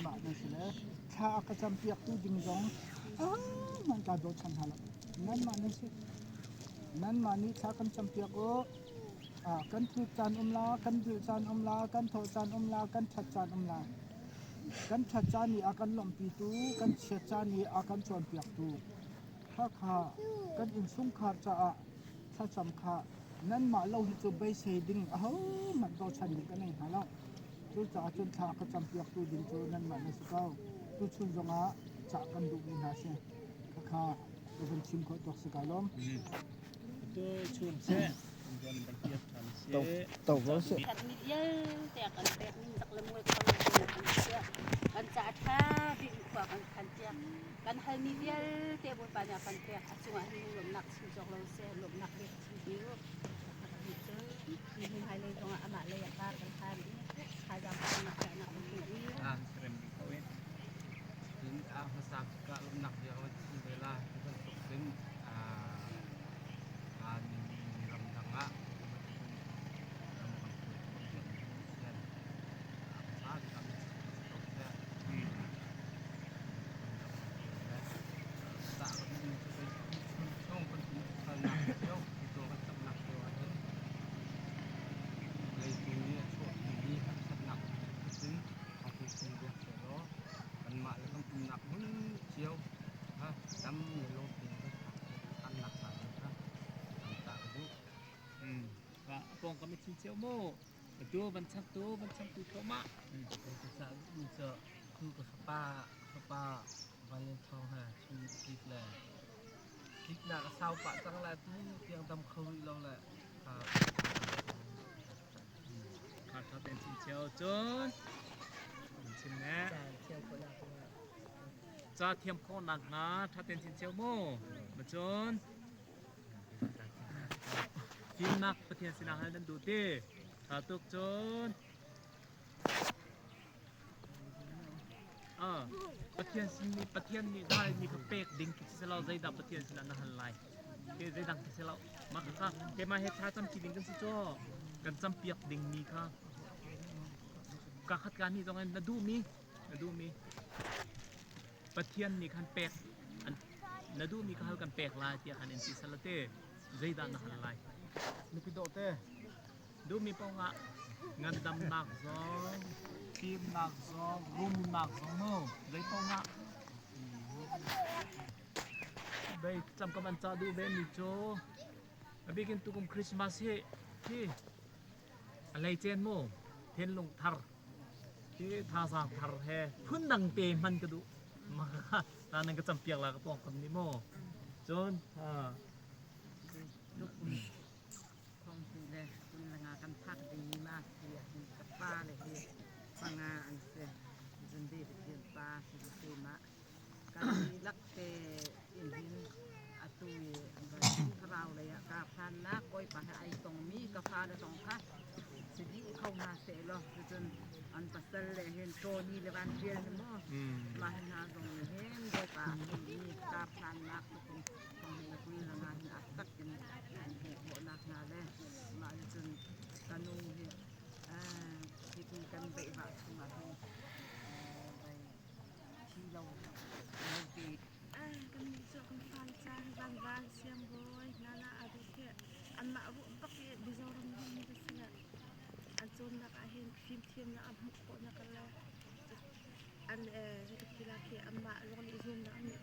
มาในสิเลชากระจำเปียกตู้ดิงจงมันกาโดชันหาละนั่นมาในสินั่นมานี่ชากันจำเปียกโอกันทุจานลากันดุจานลากันโทจานลากันชัดจานลากันชัดจานนี่อากันลมปีตูกันเชียจานนี่อากันจวนเปียกตูถ้าขากันอินสุงขาจะถ้าจำขานั่นมาเราหิจูใบเสดิงมันโดชันนี่กันเองหาเราจูจะจนชากระจำเปียกตูดิงจูนั่นมาในสิเก้าตูชุนจงจะกันดุนี่นาเสียข้าเราเป็นชิมเขาตกสกาลมตัวชุนเสียมันบันเทียบทันเสียตกแล้วเสียกันนิดเดียวแต่กันแตกนี่สักละมวยเขาเสียกันจะท่าบินขวากันเจียกันให้นิดเดียวแต่บนป่าเนี่ยกันแตกช่วงนี้ลมหนักชิมจอกเราเสียลมหนักเด็กชิมดิ้วมีให้เลยตรงอามาเลยอยากการกันทานขายำกันหนักหนักมันถูกนี่เริ่มดีเขาเองถึงภาษากะลมหนักเดียวที่เวลาที่มันตกเป็นการรำดังละปองก็ไม่ชินเชียวโม่ตัวบันชักตัวเข้ามาภาษาลูกเจอคือกับป้าไว้เขาฮะชื่อคลิปแหละคลิปหน้าก็เศร้าปะจังแหละที่เพียงตำเคยเราแหละขาดเขาเป็นชินเชียวจนชินแน่จะเทียมโคหนักนะถ้าเป็นชินเชียวโม่มาจนทีมนักประเทศสินาให้นั้นดูดิถ้าตกจนประเทศนี้ได้มีกระเปกดิ่งที่สิเราใจดับประเทศสินาหันไหลเกใจดังที่สิเรามาค่ะเกมาเฮ็ดท่าจำจีดิ่งกันสิจ้อกันจำเปียกดิ่งมีค่ะการคัดการณ์นี้ต้องให้นาดูมีประเทศนี้คันเปกนาดูมีก็ให้กันเปกลายที่คันเอ็นซีสละเต้ใจดังหันไหลนี่พี่โดเต้ดูมีปองงานดำหนักซองทีมหนักซองรุมหนักซองโม่ได้ปองได้จำกำมันจะดูเบนนิโจบิกินตุกุมคริสต์มาสที่อะไรเจนโม่เทนลงทาร์ที่ท่าสางทาร์แฮพื้นดังเปมันก็ดูมาตานั่นก็จำเปียกละก็ปองคนนี้โม่จนลูกของสิเลยคุณละงากันพักดีมากเสียกับป้าเลยที่ฟังงาอันเสียจนดีเทียนป้าสิเสียมะการลักเตอินดินอตุยอันก็คราวเลยกาพันนักก้อยปะไอตรงมีกาฟาได้ตรงค่ะสิดีเข้ามาเสร็จแล้วจนอันปัสเตลเลยเห็นโตนี่เลยวันเดียวนี่มั้งมาเห็นหาตรงเห็นก้อยปะมีกาพันนักตรงให้คุณละงานอัดตักกันหัวนักงานเลยมาจนกันนุ่งที่กันไปแบบมาไปที่เราตีกันมีเจ้ากันฟันจานบางเสียงบอยนาอาดิเกอันมาบุบักบิจารัมนี่ดิสนะอันจนนักอาเห็นฟิล์มเทียมนะอับมุกคนนักละอันที่คิดละที่อันมาลงในซูมนะอันนี้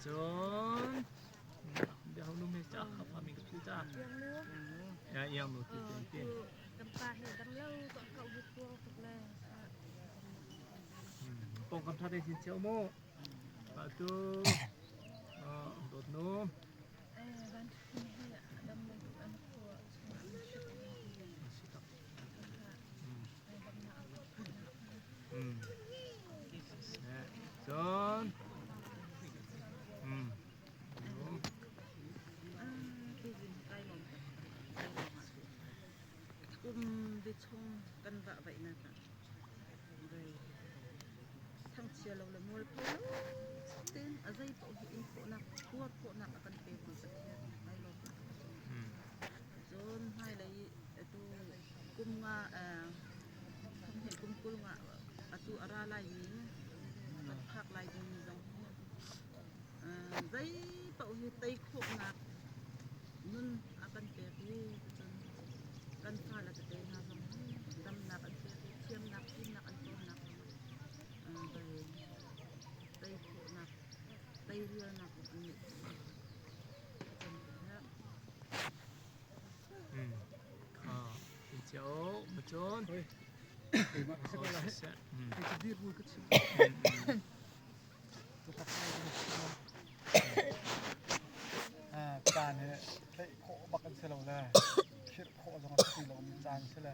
จนเดี๋ยวนุ่มจะขับพามีกับพี่จ้ายังนุ่มที่เป็นกำปาเห็นดังเล่าก็เขาบุกตัวถูกเลยปองกันท่าได้สินเชียวโม่ปะตูโดดนุ่มบ้านที่ดำเนินอันตัวจนได้ชงกันแบบไว้นะค่ะเลยทั้งเชียร์เราเลยมวยพอตื่นอะไรตัวอินโฟนักพวกนักกันเป็นผู้สักแค่ไม่ลงจนให้เลยตัวกุมว่าทำเห็นกุมกุล nga atu ara lai ni kan phak lai ding dong dai pau hi tai khu na nun akan te hi kan pha la te na dong dam na kan te thiam na kim na kan to na tai khu na tai ria na ko an Ciao, macon. Terima kasih kalau Hmm. dir bu kecil. Kan he dai kho bakan selo la. Khir kho jong ka lo mi jang sela.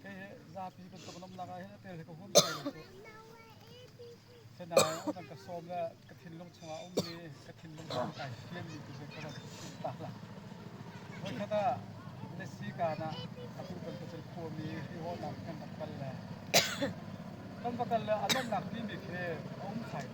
Ke za pi kan to nom la ga he tel ko hon kai so. Sena on ka som la ka thin long chunga om ni ka thin long chang kai hiam ni tu ka ta la. Oi khata Messi kana aku kan to ko mi hi ho na kan bakal la kan bakal la alam nak ni mi ke om sai